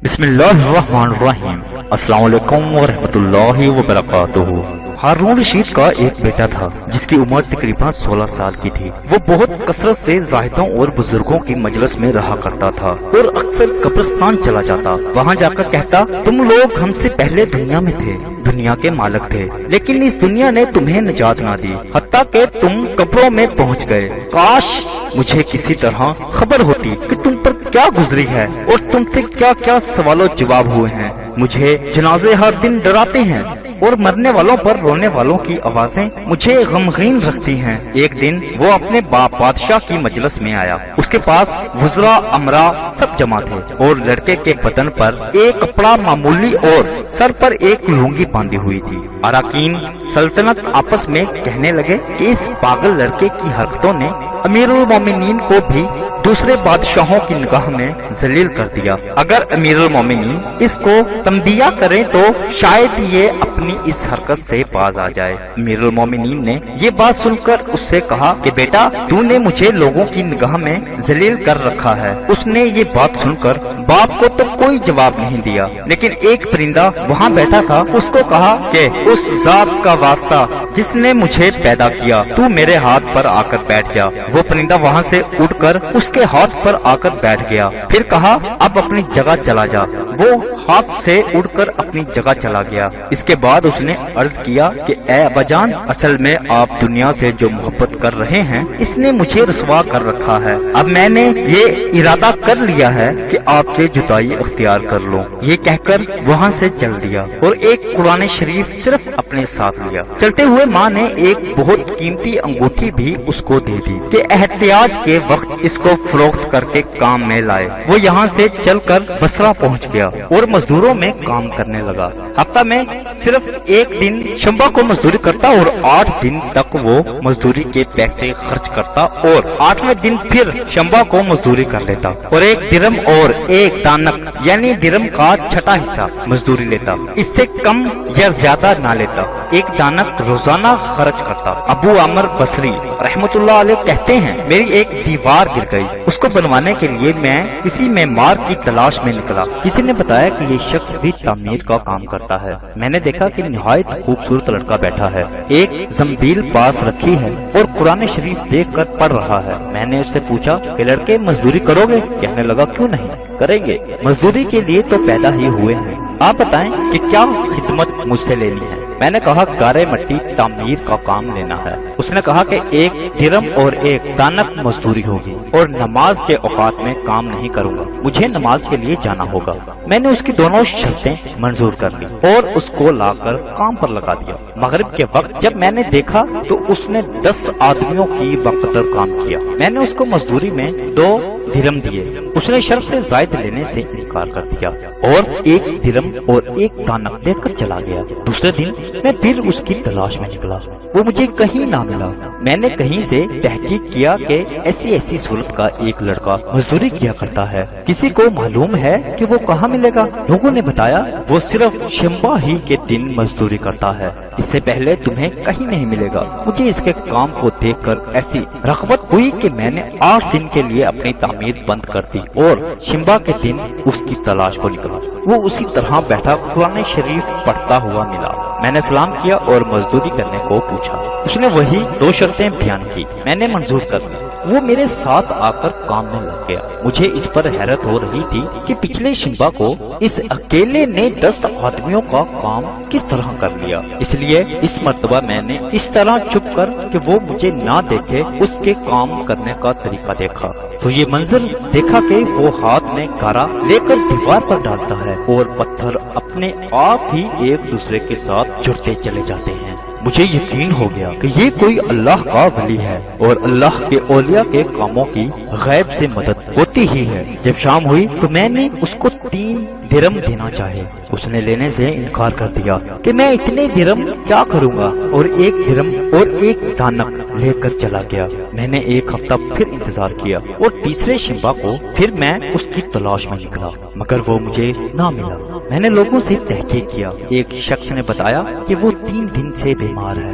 بسم اللہ الرحمن الرحیم۔ السلام علیکم ورحمۃ اللہ وبرکاتہ۔ ہارون رشید کا ایک بیٹا تھا جس کی عمر تقریباً 16 سال کی تھی۔ وہ بہت کثرت سے زاہدوں اور بزرگوں کی مجلس میں رہا کرتا تھا اور اکثر قبرستان چلا جاتا۔ وہاں جا کر کہتا، تم لوگ ہم سے پہلے دنیا میں تھے، دنیا کے مالک تھے، لیکن اس دنیا نے تمہیں نجات نہ دی، حتیٰ کہ تم قبروں میں پہنچ گئے۔ کاش مجھے کسی طرح خبر ہوتی کہ تم پر کیا گزری ہے اور تم سے کیا کیا سوال و جواب ہوئے ہیں۔ مجھے جنازے ہر دن ڈراتے ہیں اور مرنے والوں پر رونے والوں کی آوازیں مجھے غمگین رکھتی ہیں۔ ایک دن وہ اپنے باپ بادشاہ کی مجلس میں آیا۔ اس کے پاس وزراء، امراء سب جمع تھے اور لڑکے کے بدن پر ایک کپڑا معمولی اور سر پر ایک لونگی باندھی ہوئی تھی۔ اراکین سلطنت آپس میں کہنے لگے کہ اس پاگل لڑکے کی حرکتوں نے امیر المومنین کو بھی دوسرے بادشاہوں کی نگاہ میں ذلیل کر دیا۔ اگر امیر المومنین اس کو تنبیہ کریں تو شاید یہ اپنی اس حرکت سے باز آ جائے۔ امیر المومنین نے یہ بات سن کر اس سے کہا کہ بیٹا، تو نے مجھے لوگوں کی نگاہ میں ذلیل کر رکھا ہے۔ اس نے یہ بات سن کر باپ کو تو کوئی جواب نہیں دیا، لیکن ایک پرندہ وہاں بیٹھا تھا، اس کو کہا کہ اس ذات کا واسطہ جس نے مجھے پیدا کیا، تو میرے ہاتھ پر آ کر بیٹھ جا۔ وہ پرندہ وہاں سے اٹھ کر اس کے ہاتھ پر آ کر بیٹھ گیا، پھر کہا اب اپنی جگہ چلا جا۔ وہ ہاتھ سے اڑ کر اپنی جگہ چلا گیا۔ اس کے بعد اس نے عرض کیا کہ اے ابا جان، اصل میں آپ دنیا سے جو محبت کر رہے ہیں اس نے مجھے رسوا کر رکھا ہے۔ اب میں نے یہ ارادہ کر لیا ہے کہ آپ سے جدائی اختیار کر لوں۔ یہ کہہ کر وہاں سے چل دیا اور ایک قرآن شریف صرف اپنے ساتھ لیا۔ چلتے ہوئے ماں نے ایک بہت قیمتی انگوٹھی بھی اس کو دے دی کہ احتیاج کے وقت اس کو فروخت کر کے کام میں لائے۔ وہ یہاں سے چل کر بصرہ پہنچ گیا اور مزدوروں میں کام کرنے لگا۔ ہفتہ میں صرف ایک دن شنبہ کو مزدوری کرتا اور 8 دن تک وہ مزدوری کے پیسے خرچ کرتا اور 8ویں دن پھر شنبہ کو مزدوری کر لیتا اور 1 درم اور 1 دانک یعنی درم کا چھٹا حصہ مزدوری لیتا۔ اس سے کم یا زیادہ نہ لیتا۔ 1 دانک روزانہ خرچ کرتا۔ ابو عمر بصری رحمت اللہ علیہ کہتے ہیں، میری ایک دیوار گر گئی، اس کو بنوانے کے لیے میں کسی معمار کی تلاش میں نکلا۔ کسی نے بتایا کہ یہ شخص بھی تعمیر کا کام کرتا ہے۔ میں نے دیکھا کہ نہایت خوبصورت لڑکا بیٹھا ہے، ایک زنبیل پاس رکھی ہے اور قرآن شریف دیکھ کر پڑھ رہا ہے۔ میں نے اس سے پوچھا کہ لڑکے مزدوری کرو گے؟ کہنے لگا کیوں نہیں، کریں گے، مزدوری کے لیے تو پیدا ہی ہوئے ہیں۔ آپ بتائیں کہ کیا خدمت مجھ سے لینی ہے؟ میں نے کہا گارے مٹی تعمیر کا کام لینا ہے۔ اس نے کہا کہ 1 درم اور 1 دانک مزدوری ہوگی اور نماز کے اوقات میں کام نہیں کروں گا، مجھے نماز کے لیے جانا ہوگا۔ میں نے اس کی دونوں شرطیں منظور کر لی اور اس کو لا کر کام پر لگا دیا۔ مغرب کے وقت جب میں نے دیکھا تو اس نے 10 آدمیوں کی بقدر کام کیا۔ میں نے اس کو مزدوری میں 2 درم دیے۔ اس نے شرط سے زائد لینے سے انکار کر دیا اور 1 درم اور 1 دانک دے کر چلا گیا۔ دوسرے دن میں پھر اس کی تلاش میں نکلا، وہ مجھے کہیں نہ ملا۔ میں نے کہیں سے تحقیق کیا کہ ایسی صورت کا ایک لڑکا مزدوری کیا کرتا ہے، کسی کو معلوم ہے کہ وہ کہاں ملے گا؟ لوگوں نے بتایا وہ صرف شنبہ ہی کے دن مزدوری کرتا ہے، اس سے پہلے تمہیں کہیں نہیں ملے گا۔ مجھے اس کے کام کو دیکھ کر ایسی رغبت ہوئی کہ میں نے 8 دن کے لیے اپنی تعمیر بند کر دی اور شنبہ کے دن اس کی تلاش کو نکلا۔ وہ اسی طرح بیٹھا قرآن شریف پڑھتا ہوا ملا۔ میں نے سلام کیا اور مزدوری کرنے کو پوچھا۔ اس نے وہی 2 شرطیں بیان کی، میں نے منظور کر لی۔ وہ میرے ساتھ آ کر کام میں لگ گیا۔ مجھے اس پر حیرت ہو رہی تھی کہ پچھلے شنبہ کو اس اکیلے نے 10 آدمیوں کا کام کس طرح کر لیا۔ اس لیے اس مرتبہ میں نے اس طرح چھپ کر کہ وہ مجھے نہ دیکھے اس کے کام کرنے کا طریقہ دیکھا تو یہ منظر دیکھا کہ وہ ہاتھ میں گارا لے کر دیوار پر ڈالتا ہے اور پتھر اپنے آپ ہی ایک دوسرے کے ساتھ جڑتے چلے جاتے ہیں۔ مجھے یقین ہو گیا کہ یہ کوئی اللہ کا ولی ہے اور اللہ کے اولیاء کے کاموں کی غیب سے مدد ہوتی ہی ہے۔ جب شام ہوئی تو میں نے اس کو 3 درم دینا چاہے، اس نے لینے سے انکار کر دیا کہ میں اتنے درم کیا کروں گا، اور 1 درم اور 1 دانک لے کر چلا گیا۔ میں نے 1 ہفتہ پھر انتظار کیا اور تیسرے شنبہ کو پھر میں اس کی تلاش میں نکلا، مگر وہ مجھے نہ ملا۔ میں نے لوگوں سے تحقیق کیا، ایک شخص نے بتایا کہ وہ 3 دن سے بیمار ہے۔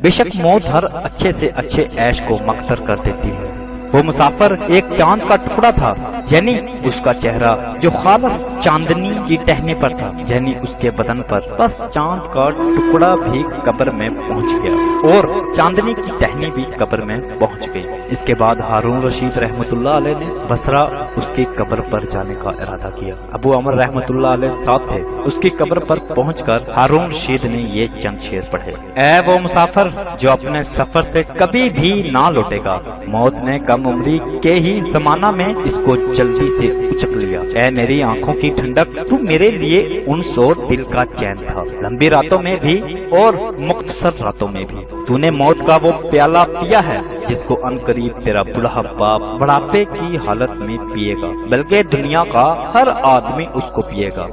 بے شک موت ہر اچھے سے اچھے عیش کو مقدر کر دیتی ہے۔ وہ مسافر ایک چاند کا ٹکڑا تھا، یعنی اس کا چہرہ جو خالص چاندنی کی ٹہنی پر تھا، یعنی اس کے بدن پر بس چاند کا ٹکڑا بھی قبر میں پہنچ گیا اور چاندنی کی ٹہنی بھی قبر میں پہنچ گئی۔ اس کے بعد ہارون رشید رحمت اللہ علیہ نے بصرہ اس کی قبر پر جانے کا ارادہ کیا۔ ابو عمر رحمت اللہ علیہ ساتھ تھے۔ اس کی قبر پر پہنچ کر ہارون رشید نے یہ چند شعر پڑھے۔ اے وہ مسافر جو اپنے سفر سے کبھی بھی نہ لوٹے گا، موت نے کم عمری کے ہی زمانہ میں اس کو جلدی سے اچک لیا۔ اے میری آنکھوں کی ٹھنڈک، تو میرے لیے انس اور دل کا چین تھا، لمبی راتوں میں بھی اور مختصر راتوں میں بھی۔ تو نے موت کا وہ پیالہ پیا ہے جس کو ان قریب تیرا بڑھا باپ بڑھاپے کی حالت میں پیے گا، بلکہ دنیا کا ہر آدمی اس کو پیے گا،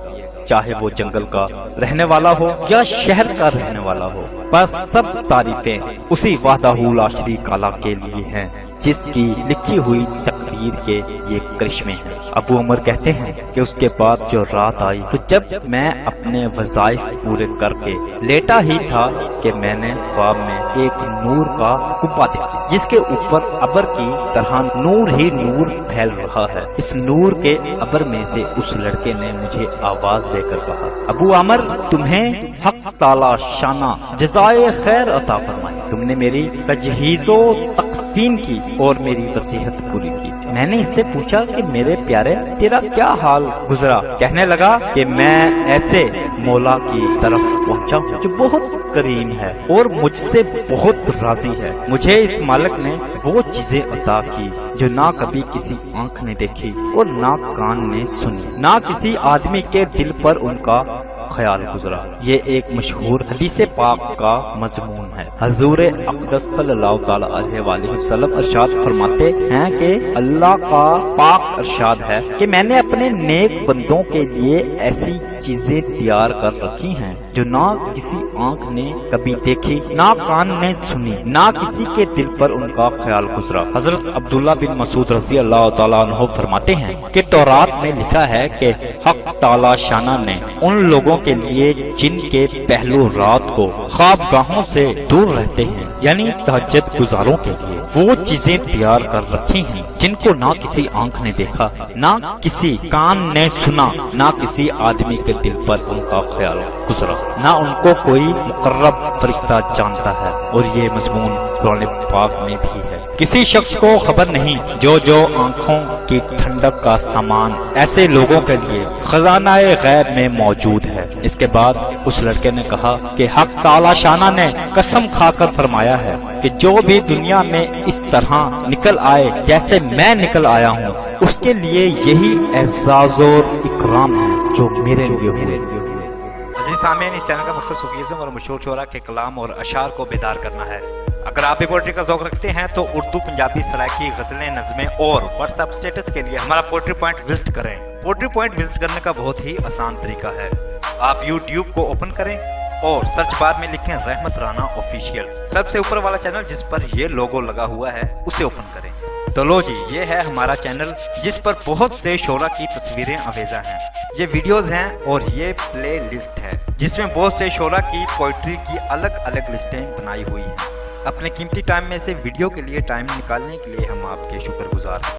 چاہے وہ جنگل کا رہنے والا ہو یا شہر کا رہنے والا ہو۔ بس سب تعریفیں اسی وحدہ لا شریک اللہ کے لیے ہیں جس کی لکھی ہوئی تقدیر کے یہ کرشمے ہیں۔ ابو عمر کہتے ہیں کہ اس کے بعد جو رات آئی تو جب میں اپنے وظائف پورے کر کے لیٹا ہی تھا کہ میں نے خواب میں ایک نور کا کبا دیکھا جس کے اوپر ابر کی طرح نور ہی نور پھیل رہا ہے۔ اس نور کے ابر میں سے اس لڑکے نے مجھے آواز دے کر کہا، ابو عمر تمہیں حق تعالی شانہ جزائے خیر عطا فرمائے، تم نے میری تجہیز و تکفین کی اور میری وصیت پوری کی۔ میں نے اس سے پوچھا کہ میرے پیارے تیرا کیا حال گزرا؟ کہنے لگا کہ میں ایسے مولا کی طرف پہنچا جو بہت کریم ہے اور مجھ سے بہت راضی ہے۔ مجھے اس مالک نے وہ چیزیں عطا کی جو نہ کبھی کسی آنکھ نے دیکھی اور نہ کان نے سنی، نہ کسی آدمی کے دل پر ان کا خیال گزرا۔ یہ ایک مشہور حدیث پاک کا مضمون ہے۔ حضور اقدس صلی اللہ تعالی علیہ وآلہ وسلم ارشاد فرماتے ہیں کہ اللہ کا پاک ارشاد ہے کہ میں نے اپنے نیک بندوں کے لیے ایسی چیزیں تیار کر رکھی ہیں جو نہ کسی آنکھ نے کبھی دیکھی، نہ کان نے سنی، نہ کسی کے دل پر ان کا خیال گزرا۔ حضرت عبداللہ بن مسعود رضی اللہ تعالیٰ عنہ فرماتے ہیں کہ تورات میں لکھا ہے کہ حق تعالی شانہ نے ان لوگوں کے لیے جن کے پہلو رات کو خواب گاہوں سے دور رہتے ہیں، یعنی تہجد گزاروں کے لیے وہ چیزیں تیار کر رکھی ہیں جن کو نہ کسی آنکھ نے دیکھا، نہ کسی کان نے سنا، نہ کسی آدمی کے دل پر ان کا خیال گزرا، نہ ان کو کوئی مقرب فرشتہ جانتا ہے۔ اور یہ مضمون قرآن پاک میں بھی ہے۔ کسی شخص کو خبر نہیں جو آنکھوں کی ٹھنڈک کا سامان ایسے لوگوں کے لیے خزانہ غیب میں موجود ہے۔ اس کے بعد اس لڑکے نے کہا کہ حق تعالی شانہ نے قسم کھا کر فرمایا ہے کہ جو بھی دنیا میں اس طرح نکل آئے جیسے میں نکل آیا ہوں، اس کے لیے یہی اعزاز اور اکرام ہے جو میرے لیے ہوئے۔ عزیز سامعین، اس چینل کا مقصد صوفیزم اور مشہور شعراء کے کلام اور اشعار کو بیدار کرنا ہے۔ اگر آپ بھی پوئٹری کا ذوق رکھتے ہیں تو اردو، پنجابی، سرائکی، غزلیں، نظمیں اور واٹس ایپ اسٹیٹس کے لیے ہمارا پوئٹری پوائنٹ وزٹ کریں۔ پوئٹری پوائنٹ وزٹ کرنے کا بہت ہی آسان طریقہ ہے۔ آپ یوٹیوب کو اوپن کریں اور سرچ بار میں لکھیں رحمت رانا آفیشیل۔ سب سے اوپر والا چینل جس پر یہ لوگو لگا ہوا ہے اسے اوپن کریں۔ تو لو جی، یہ ہے ہمارا چینل جس پر بہت سے شعراء کی تصویریں آویزاں ہیں، یہ ویڈیوز ہیں اور یہ پلے لسٹ ہے جس میں بہت سے شعراء کی پوئٹری کی الگ الگ لسٹیں بنائی ہوئی ہیں۔ اپنے قیمتی ٹائم میں سے ویڈیو کے لیے ٹائم نکالنے کے لیے ہم آپ کے شکر گزار ہیں۔